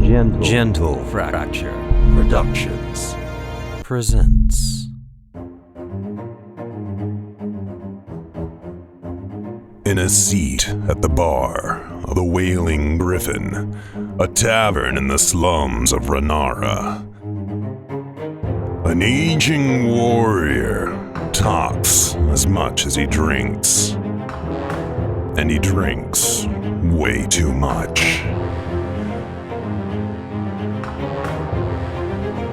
Gentle Fracture Productions presents. In a seat at the bar of the Wailing Griffin, a tavern in the slums of Renara, an aging warrior talks as much as he drinks. And he drinks way too much.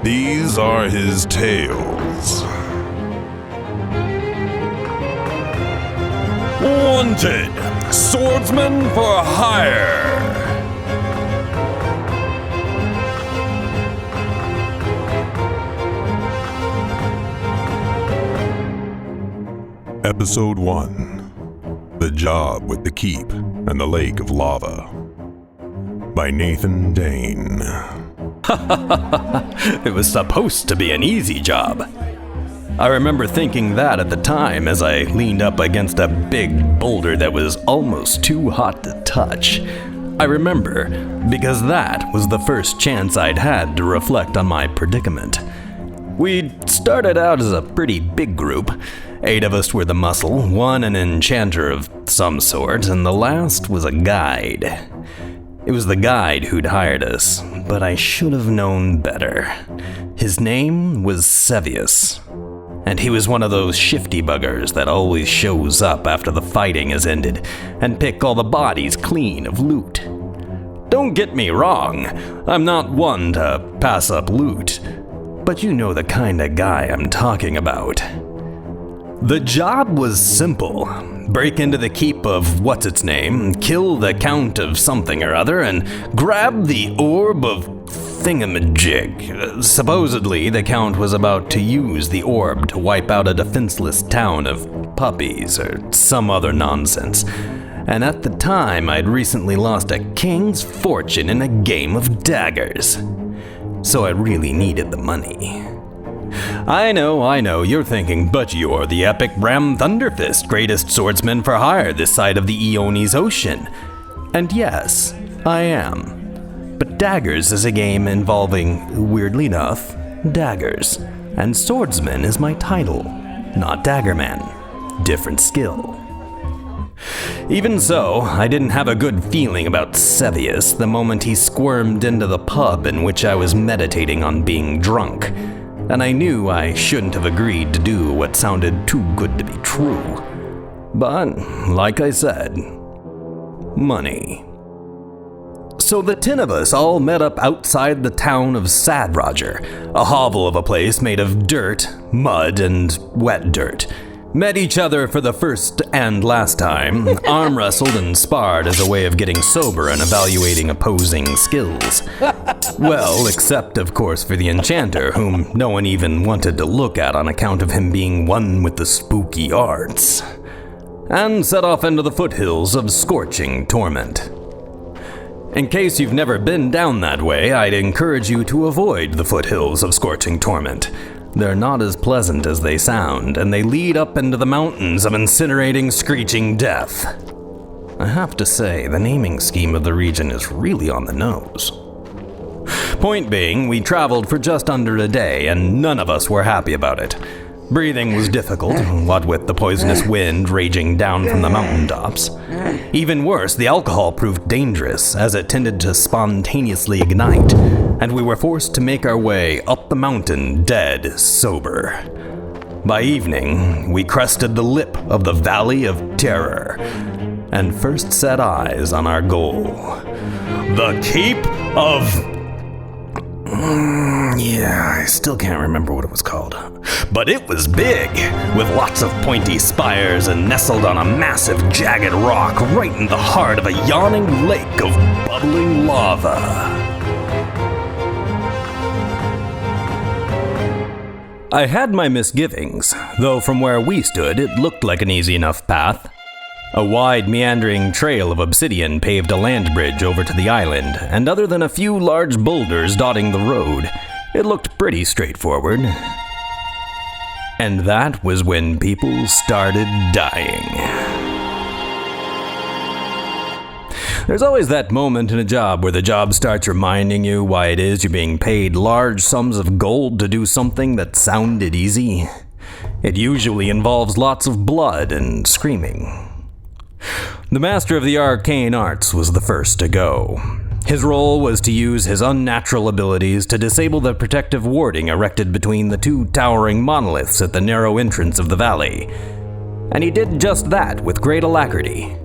These are his tales. Wanted, swordsman for hire. Episode 1. The Job with the Keep and the Lake of Lava. By Nathan Dane. It was supposed to be an easy job. I remember thinking that at the time as I leaned up against a big boulder that was almost too hot to touch. I remember because that was the first chance I'd had to reflect on my predicament. We'd started out as a pretty big group. 8 of us were the muscle, 1 an enchanter of some sort, and the last was a guide. It was the guide who'd hired us, but I should have known better. His name was Sevius, and he was one of those shifty buggers that always shows up after the fighting has ended and pick all the bodies clean of loot. Don't get me wrong, I'm not one to pass up loot, but you know the kind of guy I'm talking about. The job was simple. Break into the keep of Whatshisname, kill the count of something or other, and grab the orb of thingamajig. Supposedly, the count was about to use the orb to wipe out a defenseless town of puppies or some other nonsense. And at the time, I'd recently lost a king's fortune in a game of daggers. So I really needed the money. I know, you're thinking, but you're the epic Bram Thunderfist, greatest swordsman for hire this side of the Aeoni's Ocean. And yes, I am. But daggers is a game involving, weirdly enough, daggers. And swordsman is my title, not daggerman. Different skill. Even so, I didn't have a good feeling about Sevius the moment he squirmed into the pub in which I was meditating on being drunk. And I knew I shouldn't have agreed to do what sounded too good to be true. But, like I said, money. So the 10 of us all met up outside the town of Sad Roger, a hovel of a place made of dirt, mud, and wet dirt. Met each other for the first and last time, arm wrestled and sparred as a way of getting sober and evaluating opposing skills. Well, except of course for the enchanter, whom no one even wanted to look at on account of him being one with the spooky arts. And set off into the foothills of Scorching Torment. In case you've never been down that way, I'd encourage you to avoid the foothills of Scorching Torment. They're not as pleasant as they sound, and they lead up into the mountains of incinerating, screeching death. I have to say, the naming scheme of the region is really on the nose. Point being, we traveled for just under a day, and none of us were happy about it. Breathing was difficult, what with the poisonous wind raging down from the mountaintops. Even worse, the alcohol proved dangerous, as it tended to spontaneously ignite, and we were forced to make our way up the mountain dead sober. By evening, we crested the lip of the Valley of Terror, and first set eyes on our goal. The Keep of... I still can't remember what it was called. But it was big, with lots of pointy spires and nestled on a massive jagged rock right in the heart of a yawning lake of bubbling lava. I had my misgivings, though from where we stood it looked like an easy enough path. A wide, meandering trail of obsidian paved a land bridge over to the island, and other than a few large boulders dotting the road, it looked pretty straightforward. And that was when people started dying. There's always that moment in a job where the job starts reminding you why it is you're being paid large sums of gold to do something that sounded easy. It usually involves lots of blood and screaming. The master of the arcane arts was the first to go. His role was to use his unnatural abilities to disable the protective warding erected between the two towering monoliths at the narrow entrance of the valley. And he did just that with great alacrity.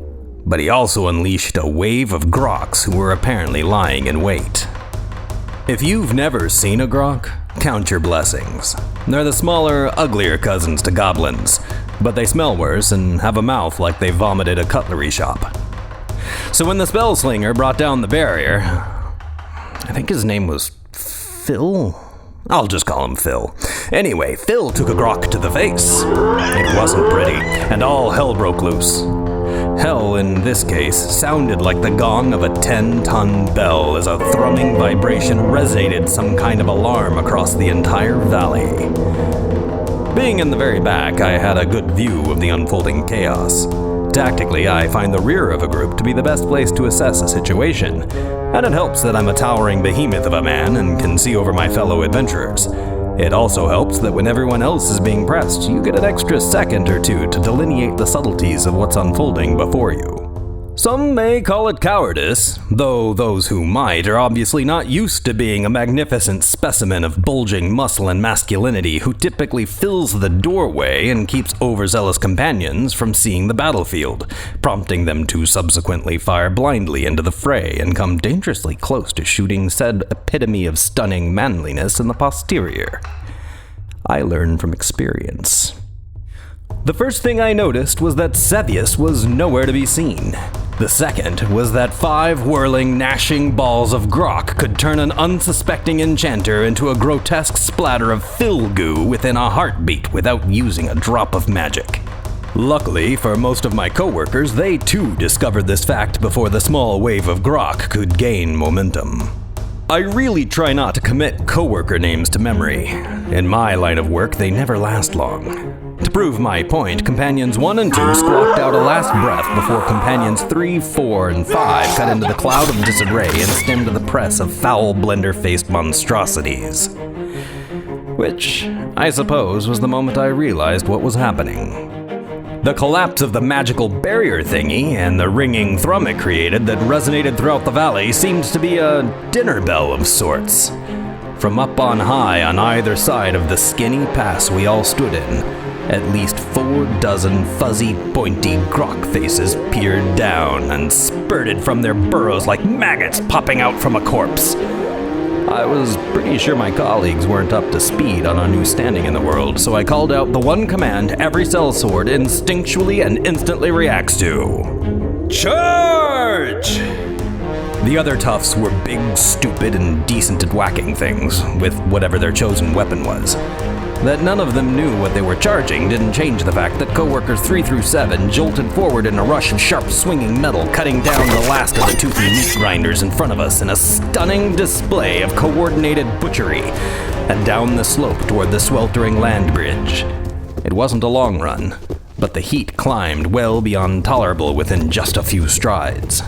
But he also unleashed a wave of groks who were apparently lying in wait. If you've never seen a grok, count your blessings. They're the smaller, uglier cousins to goblins, but they smell worse and have a mouth like they vomited a cutlery shop. So when the spellslinger brought down the barrier, I think his name was Phil? I'll just call him Phil. Anyway, Phil took a grok to the face. It wasn't pretty, and all hell broke loose. Hell, in this case, sounded like the gong of a 10-ton bell as a thrumming vibration resonated some kind of alarm across the entire valley. Being in the very back, I had a good view of the unfolding chaos. Tactically, I find the rear of a group to be the best place to assess a situation, and it helps that I'm a towering behemoth of a man and can see over my fellow adventurers. It also helps that when everyone else is being pressed, you get an extra second or two to delineate the subtleties of what's unfolding before you. Some may call it cowardice, though those who might are obviously not used to being a magnificent specimen of bulging muscle and masculinity who typically fills the doorway and keeps overzealous companions from seeing the battlefield, prompting them to subsequently fire blindly into the fray and come dangerously close to shooting said epitome of stunning manliness in the posterior. I learned from experience. The first thing I noticed was that Sevius was nowhere to be seen. The second was that 5 whirling, gnashing balls of grok could turn an unsuspecting enchanter into a grotesque splatter of fill goo within a heartbeat without using a drop of magic. Luckily for most of my coworkers, they too discovered this fact before the small wave of grok could gain momentum. I really try not to commit coworker names to memory. In my line of work, they never last long. To prove my point, companions 1 and 2 squawked out a last breath before companions 3, 4, and 5 cut into the cloud of disarray and stemmed the press of foul blender-faced monstrosities. Which, I suppose, was the moment I realized what was happening. The collapse of the magical barrier thingy and the ringing thrum it created that resonated throughout the valley seemed to be a dinner bell of sorts. From up on high on either side of the skinny pass we all stood in, at least 4 dozen fuzzy, pointy grok faces peered down and spurted from their burrows like maggots popping out from a corpse. I was pretty sure my colleagues weren't up to speed on our new standing in the world, so I called out the one command every sellsword instinctually and instantly reacts to. Charge! The other toughs were big, stupid, and decent at whacking things, with whatever their chosen weapon was. That none of them knew what they were charging didn't change the fact that coworkers 3 through 7 jolted forward in a rush of sharp swinging metal, cutting down the last of the toothy meat grinders in front of us in a stunning display of coordinated butchery, and down the slope toward the sweltering land bridge. It wasn't a long run, but the heat climbed well beyond tolerable within just a few strides.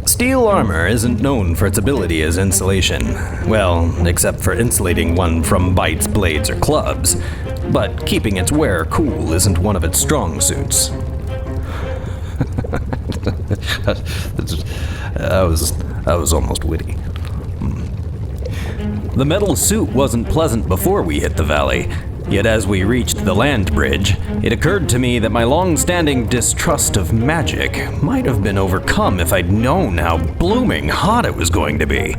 Steel armor isn't known for its ability as insulation, well, except for insulating one from bites, blades, or clubs, but keeping its wearer cool isn't one of its strong suits. That was almost witty. The metal suit wasn't pleasant before we hit the valley, yet as we reached the land bridge, it occurred to me that my long-standing distrust of magic might have been overcome if I'd known how blooming hot it was going to be,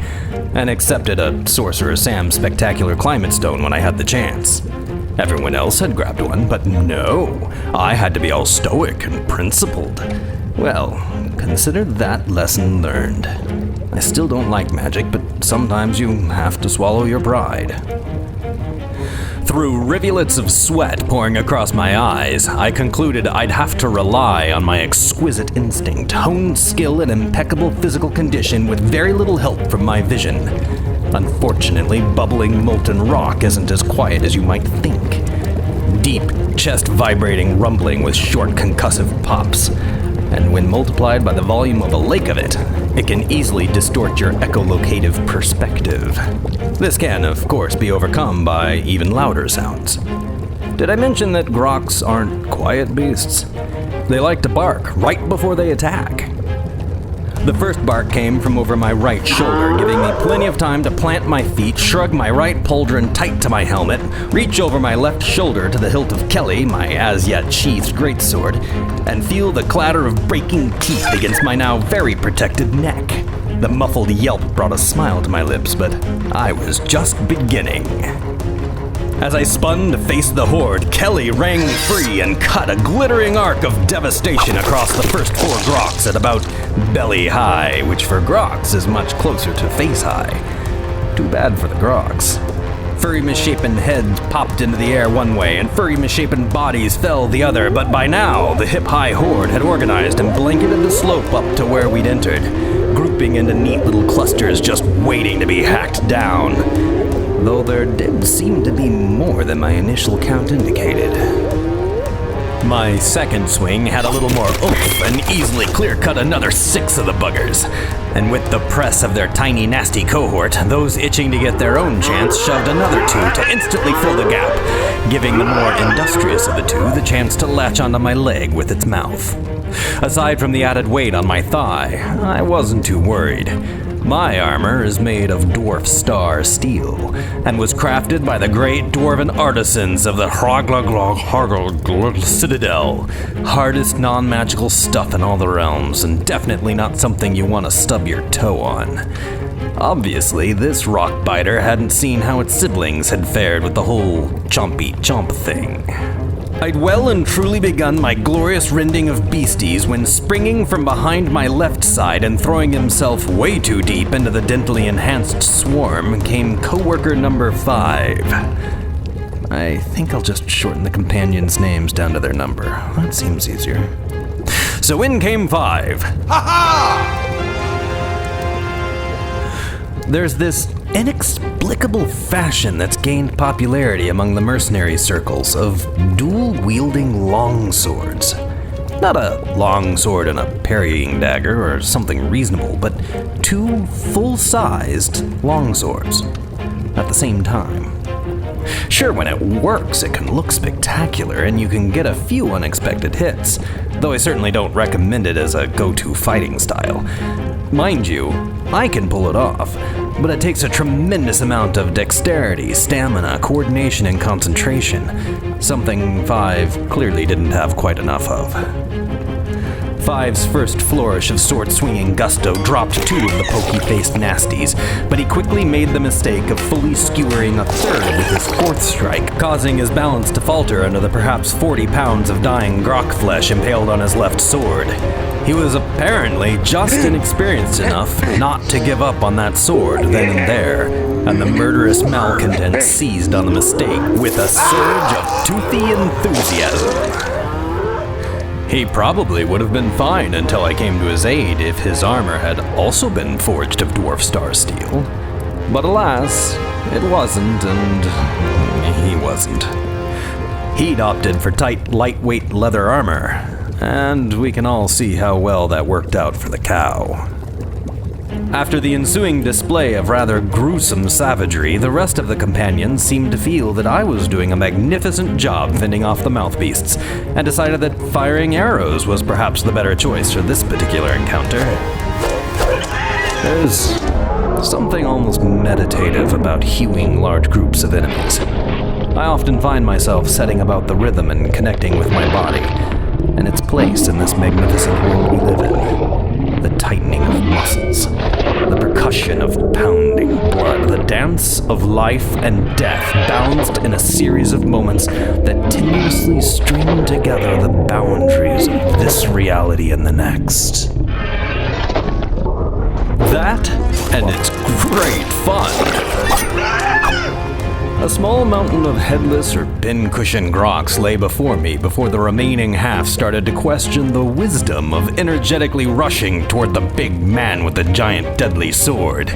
and accepted a Sorcerer Sam's spectacular climate stone when I had the chance. Everyone else had grabbed one, but no, I had to be all stoic and principled. Well, consider that lesson learned. I still don't like magic, but sometimes you have to swallow your pride. Through rivulets of sweat pouring across my eyes, I concluded I'd have to rely on my exquisite instinct, honed skill, and impeccable physical condition with very little help from my vision. Unfortunately, bubbling molten rock isn't as quiet as you might think. Deep, chest-vibrating rumbling with short concussive pops. and when multiplied by the volume of a lake of it, it can easily distort your echolocative perspective. This can, of course, be overcome by even louder sounds. Did I mention that groks aren't quiet beasts? They like to bark right before they attack. The first bark came from over my right shoulder, giving me plenty of time to plant my feet, shrug my right pauldron tight to my helmet, reach over my left shoulder to the hilt of Kelly, my as-yet sheathed greatsword, and feel the clatter of breaking teeth against my now very protected neck. The muffled yelp brought a smile to my lips, but I was just beginning. As I spun to face the horde, Kelly rang free and cut a glittering arc of devastation across the first 4 groks at about belly high, which for groks is much closer to face high. Too bad for the groks. Furry misshapen heads popped into the air one way, and furry misshapen bodies fell the other, but by now, the hip-high horde had organized and blanketed the slope up to where we'd entered, grouping into neat little clusters just waiting to be hacked down. Though there did seem to be more than my initial count indicated. My second swing had a little more oomph and easily clear-cut another 6 of the buggers. And with the press of their tiny, nasty cohort, those itching to get their own chance shoved another 2 to instantly fill the gap, giving the more industrious of the 2 the chance to latch onto my leg with its mouth. Aside from the added weight on my thigh, I wasn't too worried. My armor is made of dwarf star steel, and was crafted by the great dwarven artisans of the Hroglaglog Citadel. Hardest non-magical stuff in all the realms, and definitely not something you want to stub your toe on. Obviously, this rock biter hadn't seen how its siblings had fared with the whole chompy chomp thing. I'd well and truly begun my glorious rending of beasties when, springing from behind my left side and throwing himself way too deep into the dentally enhanced swarm, came coworker number 5. I think I'll just shorten the companions' names down to their number. That seems easier. So in came 5. Ha-ha! There's this inexplicable fashion that's gained popularity among the mercenary circles of dual-wielding longswords. Not a longsword and a parrying dagger or something reasonable, but 2 full-sized longswords at the same time. Sure, when it works, it can look spectacular, and you can get a few unexpected hits, though I certainly don't recommend it as a go-to fighting style. Mind you, I can pull it off, but it takes a tremendous amount of dexterity, stamina, coordination, and concentration, something 5 clearly didn't have quite enough of. 5's first flourish of sword-swinging gusto dropped 2 of the pokey-faced nasties, but he quickly made the mistake of fully skewering a 3rd with his 4th strike, causing his balance to falter under the perhaps 40 pounds of dying grok flesh impaled on his left sword. He was apparently just inexperienced enough not to give up on that sword then and there, and the murderous malcontent seized on the mistake with a surge of toothy enthusiasm. He probably would have been fine until I came to his aid if his armor had also been forged of dwarf star steel. But alas, it wasn't, and he wasn't. He'd opted for tight, lightweight leather armor, and we can all see how well that worked out for the cow. After the ensuing display of rather gruesome savagery, the rest of the companions seemed to feel that I was doing a magnificent job fending off the mouthbeasts, and decided that firing arrows was perhaps the better choice for this particular encounter. There's something almost meditative about hewing large groups of enemies. I often find myself setting about the rhythm and connecting with my body, and its place in this magnificent world we live in. The tightening of muscles, the percussion of pounding blood, the dance of life and death balanced in a series of moments that tenuously string together the boundaries of this reality and the next. That, and it's great fun. A small mountain of headless or pincushion groks lay before me before the remaining half started to question the wisdom of energetically rushing toward the big man with the giant deadly sword.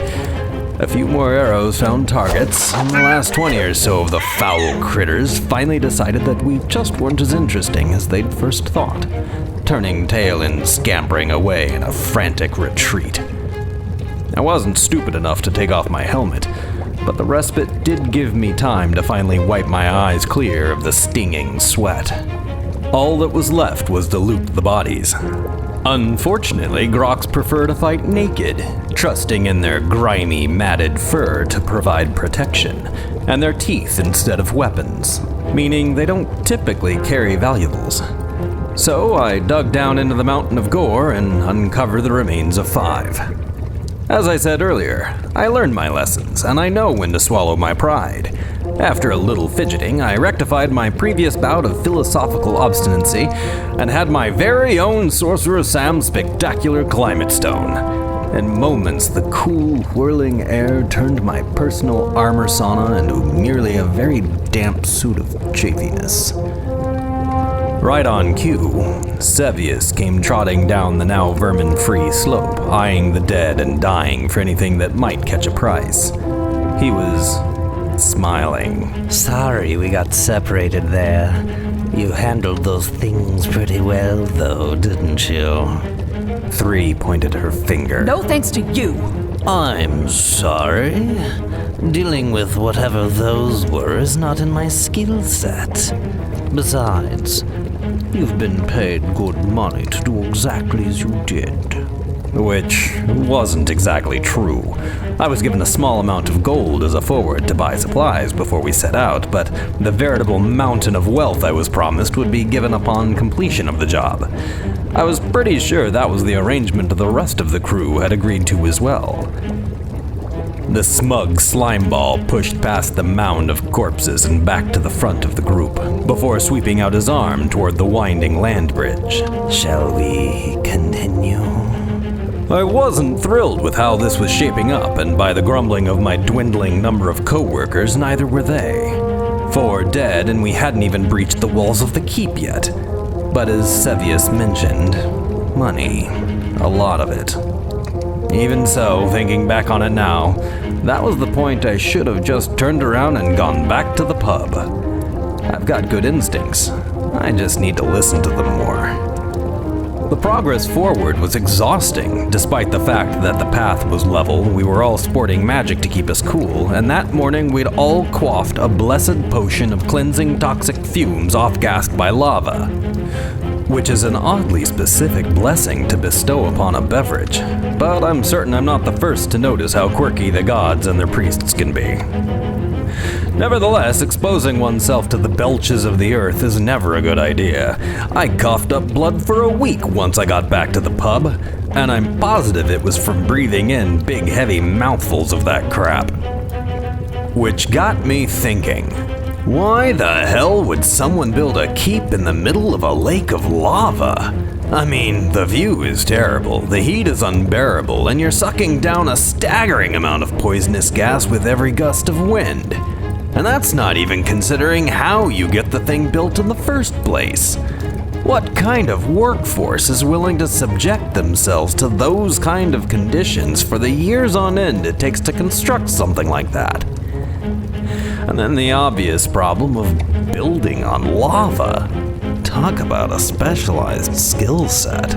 A few more arrows found targets, and the last 20 or so of the foul critters finally decided that we just weren't as interesting as they'd first thought, turning tail and scampering away in a frantic retreat. I wasn't stupid enough to take off my helmet, but the respite did give me time to finally wipe my eyes clear of the stinging sweat. All that was left was to loot the bodies. Unfortunately, Groks prefer to fight naked, trusting in their grimy, matted fur to provide protection, and their teeth instead of weapons, meaning they don't typically carry valuables. So I dug down into the mountain of gore and uncovered the remains of 5. As I said earlier, I learned my lessons, and I know when to swallow my pride. After a little fidgeting, I rectified my previous bout of philosophical obstinacy and had my very own Sorcerer Sam's spectacular climate stone. In moments, the cool, whirling air turned my personal armor sauna into merely a very damp suit of chafiness. Right on cue, Sevius came trotting down the now vermin-free slope, eyeing the dead and dying for anything that might catch a price. He was smiling. Sorry we got separated there. You handled those things pretty well, though, didn't you? 3 pointed her finger. No thanks to you. I'm sorry. Dealing with whatever those were is not in my skill set. Besides, you've been paid good money to do exactly as you did. Which wasn't exactly true. I was given a small amount of gold as a forward to buy supplies before we set out, but the veritable mountain of wealth I was promised would be given upon completion of the job. I was pretty sure that was the arrangement the rest of the crew had agreed to as well. The smug slimeball pushed past the mound of corpses and back to the front of the group, before sweeping out his arm toward the winding land bridge. Shall we continue? I wasn't thrilled with how this was shaping up, and by the grumbling of my dwindling number of co-workers, neither were they. 4 dead, and we hadn't even breached the walls of the keep yet. But as Sevius mentioned, money. A lot of it. Even so, thinking back on it now, that was the point I should have just turned around and gone back to the pub. I've got good instincts. I just need to listen to them more. The progress forward was exhausting, despite the fact that the path was level, we were all sporting magic to keep us cool, and that morning we'd all quaffed a blessed potion of cleansing toxic fumes off-gassed by lava. Which is an oddly specific blessing to bestow upon a beverage, but I'm certain I'm not the first to notice how quirky the gods and their priests can be. Nevertheless, exposing oneself to the belches of the earth is never a good idea. I coughed up blood for a week once I got back to the pub, and I'm positive it was from breathing in big heavy mouthfuls of that crap. Which got me thinking. Why the hell would someone build a keep in the middle of a lake of lava? I mean, the view is terrible, the heat is unbearable, and you're sucking down a staggering amount of poisonous gas with every gust of wind. And that's not even considering how you get the thing built in the first place. What kind of workforce is willing to subject themselves to those kind of conditions for the years on end it takes to construct something like that? And then the obvious problem of building on lava. Talk about a specialized skill set.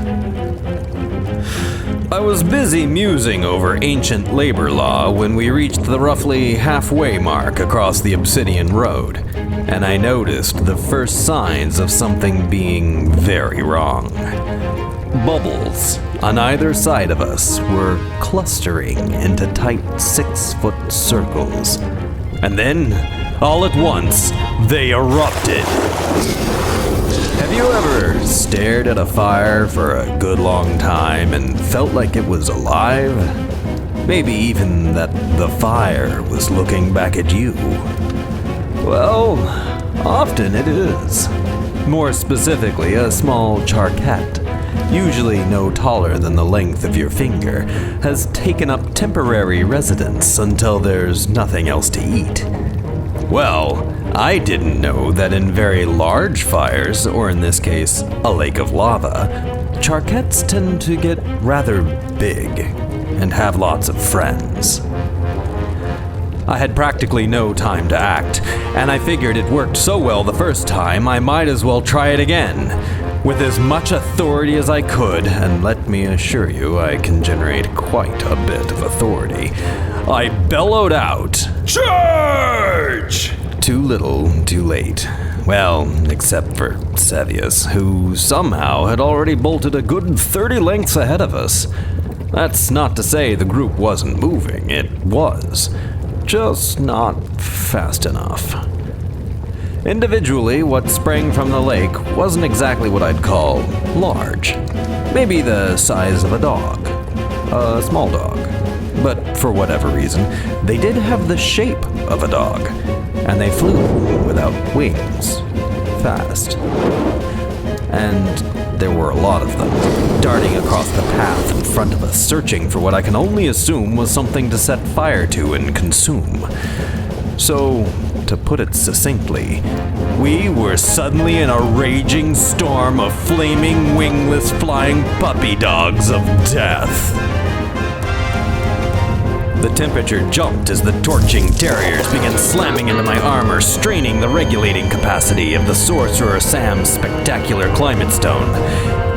I was busy musing over ancient labor law when we reached the roughly halfway mark across the Obsidian Road, and I noticed the first signs of something being very wrong. Bubbles on either side of us were clustering into tight 6-foot circles. And then, all at once, they erupted. Have you ever stared at a fire for a good long time and felt like it was alive? Maybe even that the fire was looking back at you. Well, often it is. More specifically, a small charquette, usually no taller than the length of your finger, has taken up temporary residence until there's nothing else to eat. Well, I didn't know that in very large fires, or in this case, a lake of lava, charquettes tend to get rather big and have lots of friends. I had practically no time to act, and I figured it worked so well the first time I might as well try it again, with as much authority as I could, and let me assure you I can generate quite a bit of authority. I bellowed out, "Charge!" Too little, too late. Well, except for Sevius, who somehow had already bolted a good 30 lengths ahead of us. That's not to say the group wasn't moving, it was. Just not fast enough. Individually, what sprang from the lake wasn't exactly what I'd call large. Maybe the size of a dog. A small dog. But for whatever reason, they did have the shape of a dog, and they flew without wings, fast. And there were a lot of them, darting across the path in front of us, searching for what I can only assume was something to set fire to and consume. So, to put it succinctly, we were suddenly in a raging storm of flaming, wingless, flying puppy dogs of death. The temperature jumped as the torching terriers began slamming into my armor, straining the regulating capacity of the Sorcerer Sam's spectacular climate stone.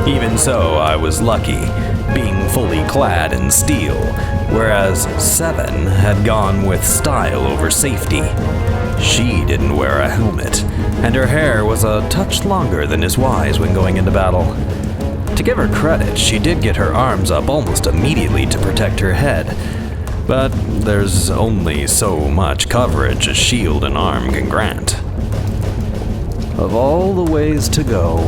Even so, I was lucky, being fully clad in steel, whereas Seven had gone with style over safety. She didn't wear a helmet, and her hair was a touch longer than is wise when going into battle. To give her credit, she did get her arms up almost immediately to protect her head. But there's only so much coverage a shield and arm can grant. Of all the ways to go,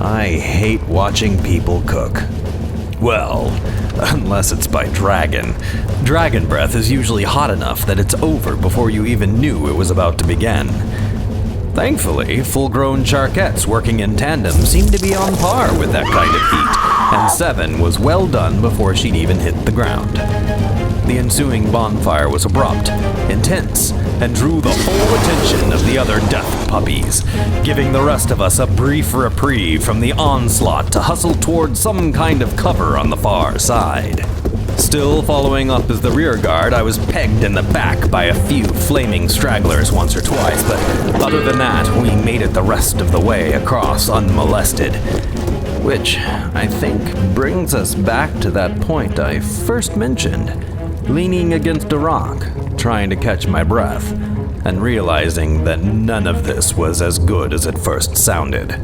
I hate watching people cook. Well, unless it's by dragon. Dragon breath is usually hot enough that it's over before you even knew it was about to begin. Thankfully, full-grown charquettes working in tandem seemed to be on par with that kind of heat, and Seven was well done before she'd even hit the ground. The ensuing bonfire was abrupt, intense, and drew the full attention of the other death puppies, giving the rest of us a brief reprieve from the onslaught to hustle toward some kind of cover on the far side. Still following up as the rear guard, I was pegged in the back by a few flaming stragglers once or twice, but other than that, we made it the rest of the way across unmolested. Which, I think, brings us back to that point I first mentioned. Leaning against a rock, trying to catch my breath, and realizing that none of this was as good as it first sounded.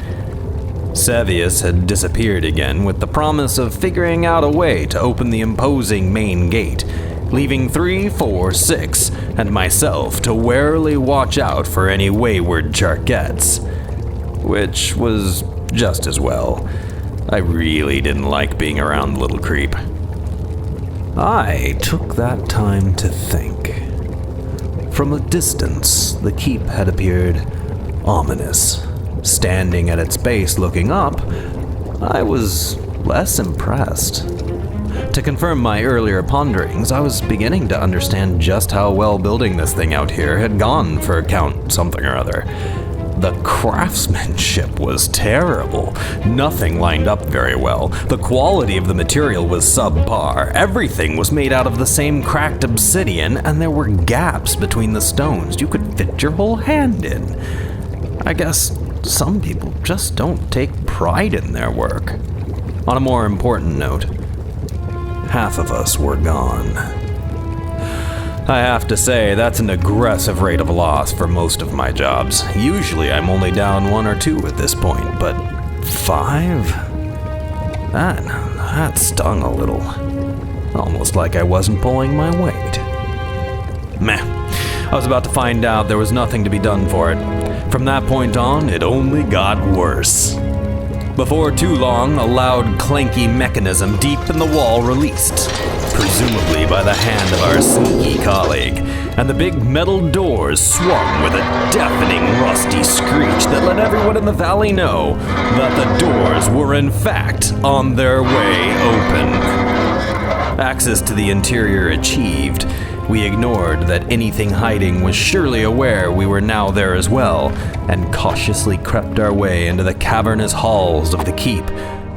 Sevius had disappeared again with the promise of figuring out a way to open the imposing main gate, leaving 3, 4, 6, and myself to warily watch out for any wayward charquettes. Which was just as well. I really didn't like being around the little creep. I took that time to think. From a distance, the keep had appeared ominous. Standing at its base looking up, I was less impressed. To confirm my earlier ponderings, I was beginning to understand just how well building this thing out here had gone for Count something or other. The craftsmanship was terrible. Nothing lined up very well. The quality of the material was subpar. Everything was made out of the same cracked obsidian, and there were gaps between the stones you could fit your whole hand in. I guess some people just don't take pride in their work. On a more important note, half of us were gone. I have to say, that's an aggressive rate of loss for most of my jobs. Usually I'm only down 1 or 2 at this point, but 5? That stung a little. Almost like I wasn't pulling my weight. Meh. I was about to find out there was nothing to be done for it. From that point on, it only got worse. Before too long, a loud, clanky mechanism deep in the wall released, presumably by the hand of our sneaky colleague, and the big metal doors swung with a deafening, rusty screech that let everyone in the valley know that the doors were in fact on their way open. Access to the interior achieved, we ignored that anything hiding was surely aware we were now there as well, and cautiously crept our way into the cavernous halls of the keep,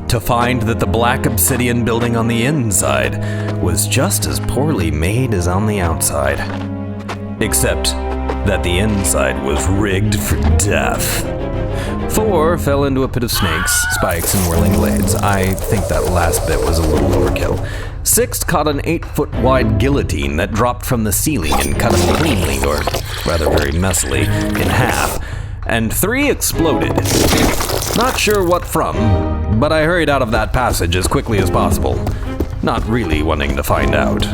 to find that the black obsidian building on the inside was just as poorly made as on the outside. except that the inside was rigged for death. 4 fell into a pit of snakes, spikes, and whirling blades. I think that last bit was a little overkill. 6 caught an 8-foot-wide guillotine that dropped from the ceiling and cut him cleanly, or rather very messily, in half. And 3 exploded. Not sure what from, but I hurried out of that passage as quickly as possible, not really wanting to find out.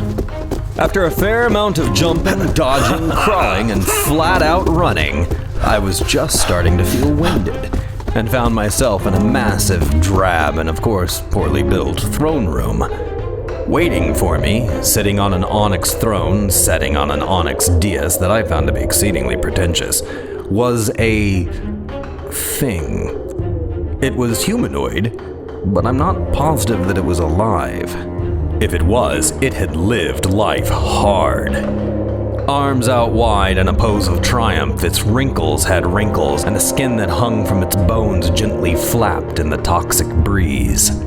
After a fair amount of jumping, dodging, crawling, and flat-out running, I was just starting to feel winded, and found myself in a massive, drab, and of course, poorly built throne room. Waiting for me, sitting on an onyx throne, setting on an onyx dais that I found to be exceedingly pretentious, was a thing. It was humanoid, but I'm not positive that it was alive. If it was, it had lived life hard. Arms out wide in a pose of triumph, its wrinkles had wrinkles, and a skin that hung from its bones gently flapped in the toxic breeze.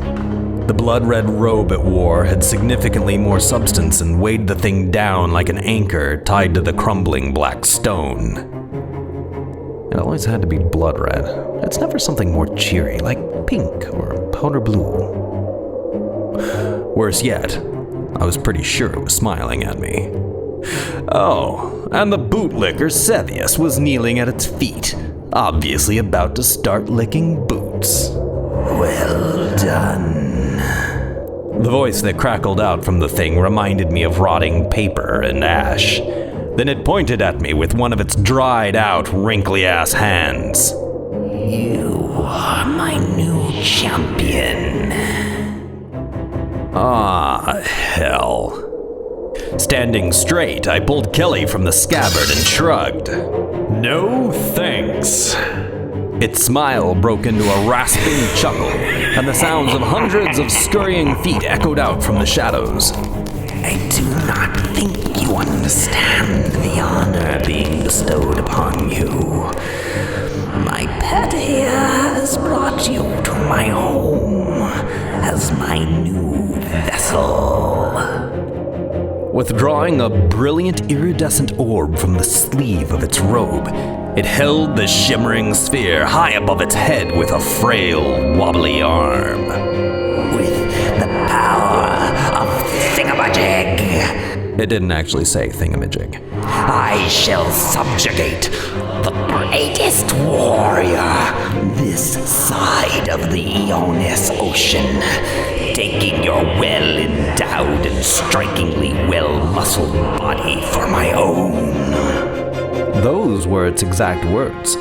The blood-red robe it wore had significantly more substance and weighed the thing down like an anchor tied to the crumbling black stone. It always had to be blood red. It's never something more cheery, like pink or powder blue. Worse yet, I was pretty sure it was smiling at me. Oh, and the bootlicker Sevius was kneeling at its feet, obviously about to start licking boots. Well done. The voice that crackled out from the thing reminded me of rotting paper and ash. Then it pointed at me with one of its dried-out, wrinkly-ass hands. You are my new champion. Ah, hell. Standing straight, I pulled Kelly from the scabbard and shrugged. No thanks. Its smile broke into a rasping chuckle, and the sounds of hundreds of scurrying feet echoed out from the shadows. I do not think you understand the honor being bestowed upon you. My pet here has brought you to my home as my new vessel. Withdrawing a brilliant iridescent orb from the sleeve of its robe, it held the shimmering sphere high above its head with a frail, wobbly arm. With the power of Thingamajig. It didn't actually say Thingamajig. I shall subjugate the greatest warrior this side of the Ionis Ocean, taking your well-endowed and strikingly well-muscled body for my own. Those were its exact words.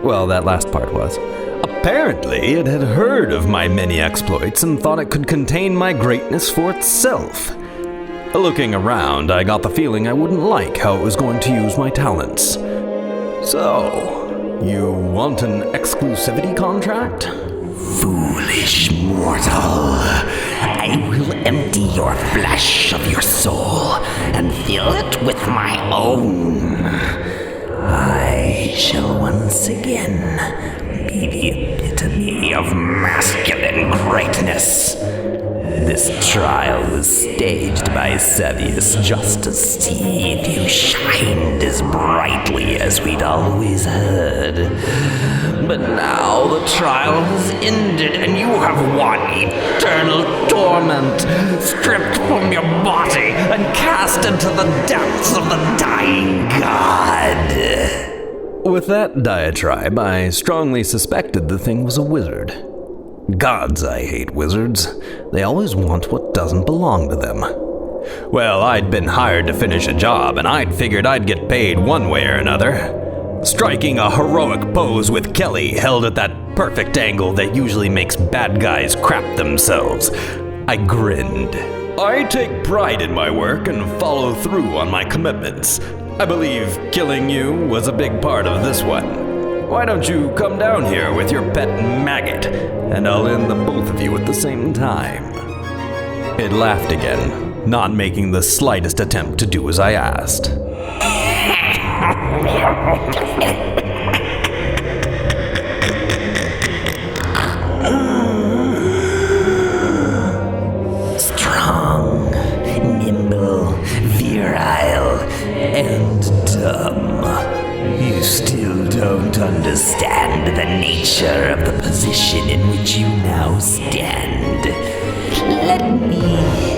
Well, that last part was. Apparently, it had heard of my many exploits and thought it could contain my greatness for itself. Looking around, I got the feeling I wouldn't like how it was going to use my talents. So, you want an exclusivity contract? Foolish mortal. I will empty your flesh of your soul and fill it with my own. I shall once again be the epitome of masculine greatness. This trial was staged by Sevius just to see if you shined as brightly as we'd always heard. But now the trial has ended and you have won eternal torment, stripped from your body and cast into the depths of the dying god. With that diatribe, I strongly suspected the thing was a wizard. Gods, I hate wizards. They always want what doesn't belong to them. Well, I'd been hired to finish a job, and I'd figured I'd get paid one way or another. Striking a heroic pose with Kelly held at that perfect angle that usually makes bad guys crap themselves, I grinned. I take pride in my work and follow through on my commitments. I believe killing you was a big part of this one. Why don't you come down here with your pet maggot, and I'll end the both of you at the same time. It laughed again, not making the slightest attempt to do as I asked. Strong, nimble, virile, and dire nature of the position in which you now stand. Let me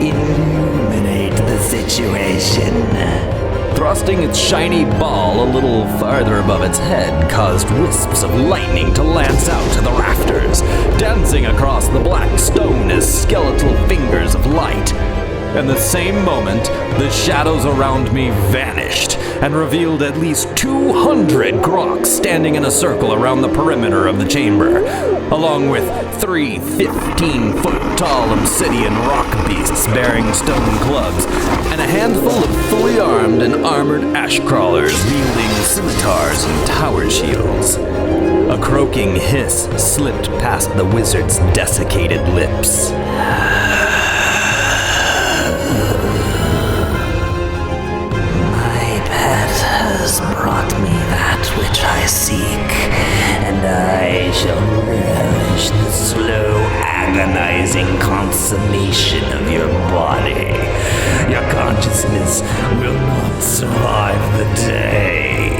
illuminate the situation. Thrusting its shiny ball a little farther above its head caused wisps of lightning to lance out to the rafters, dancing across the black stone as skeletal fingers of light. In the same moment, the shadows around me vanished and revealed at least 200 Groks standing in a circle around the perimeter of the chamber, along with 3 15-foot-tall obsidian rock beasts bearing stone clubs, and a handful of fully armed and armored ash crawlers wielding scimitars and tower shields. A croaking hiss slipped past the wizard's desiccated lips. Has brought me that which I seek, and I shall relish the slow, agonizing consummation of your body. Your consciousness will not survive the day.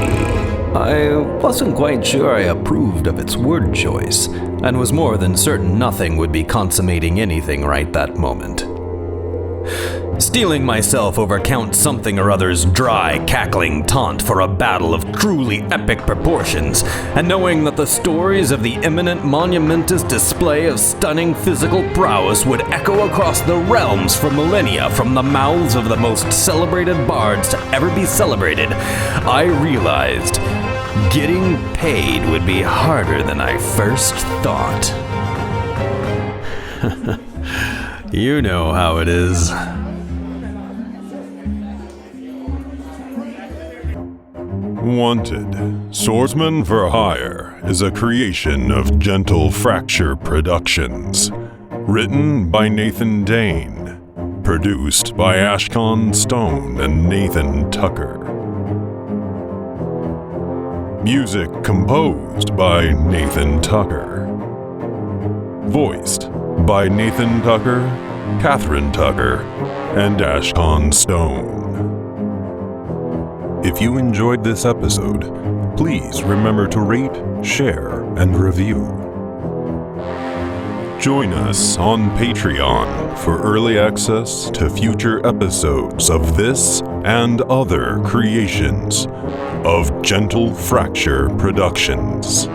I wasn't quite sure I approved of its word choice, and was more than certain nothing would be consummating anything right that moment. Steeling myself over Count Something or Other's dry, cackling taunt for a battle of truly epic proportions, and knowing that the stories of the imminent monumentous display of stunning physical prowess would echo across the realms for millennia from the mouths of the most celebrated bards to ever be celebrated, I realized getting paid would be harder than I first thought. You know how it is. Wanted, Swordsman for Hire is a creation of Gentle Fracture Productions. Written by Nathan Dane. Produced by Ashcon Stone and Nathan Tucker. Music composed by Nathan Tucker. Voiced by Nathan Tucker, Catherine Tucker, and Ashcon Stone. If you enjoyed this episode, please remember to rate, share, and review. Join us on Patreon for early access to future episodes of this and other creations of Gentle Fracture Productions.